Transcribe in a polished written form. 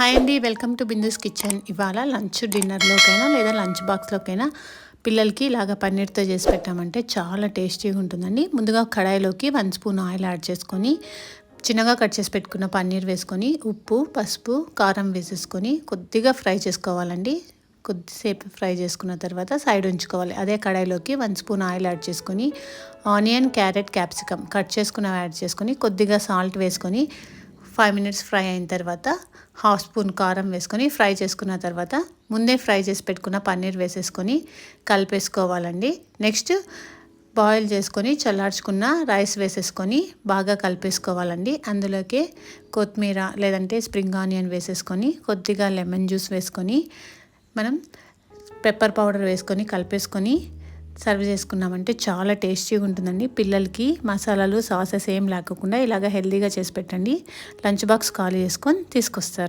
Hi అండి, welcome to Bindu's kitchen. ఇవాళ lunch డిన్నర్లోకైనా లేదా లంచ్ బాక్స్లోకైనా పిల్లలకి ఇలాగ పన్నీర్తో చేసి పెట్టామంటే చాలా టేస్టీగా ఉంటుందండి. ముందుగా కడాయిలోకి 1 స్పూన్ ఆయిల్ యాడ్ చేసుకొని చిన్నగా కట్ చేసి పెట్టుకున్న పన్నీర్ వేసుకొని ఉప్పు, పసుపు, కారం వేసేసుకొని కొద్దిగా ఫ్రై చేసుకోవాలండి. కొద్దిసేపు ఫ్రై చేసుకున్న తర్వాత సైడ్ ఉంచుకోవాలి. అదే కడాయిలోకి 1 స్పూన్ ఆయిల్ యాడ్ చేసుకొని ఆనియన్, క్యారెట్, క్యాప్సికమ్ కట్ చేసుకున్నవి యాడ్ చేసుకొని కొద్దిగా సాల్ట్ వేసుకొని 5 మినిట్స్ ఫ్రై అయిన తర్వాత 1/2 స్పూన్ కారం వేసుకొని ఫ్రై చేసుకున్న తర్వాత ముందే ఫ్రై చేసి పెట్టుకున్న పన్నీర్ వేసేసుకొని కలిపేసుకోవాలండి. నెక్స్ట్ బాయిల్ చేసుకొని చల్లార్చుకున్న రైస్ వేసేసుకొని బాగా కలిపేసుకోవాలండి. అందులోకి కొత్తిమీర లేదంటే స్ప్రింగ్ ఆనియన్ వేసేసుకొని కొద్దిగా లెమన్ జ్యూస్ వేసుకొని మనం పెప్పర్ పౌడర్ వేసుకొని కలిపేసుకొని సర్వ్ చేసుకున్నామంటే చాలా టేస్టీగా ఉంటుందండి. పిల్లలకి మసాలాలు, సాసెస్ ఏం లేకుండా ఇలాగ హెల్తీగా చేసి పెట్టండి. లంచ్ బాక్స్ ఖాళీ చేసుకొని తీసుకొస్తారు.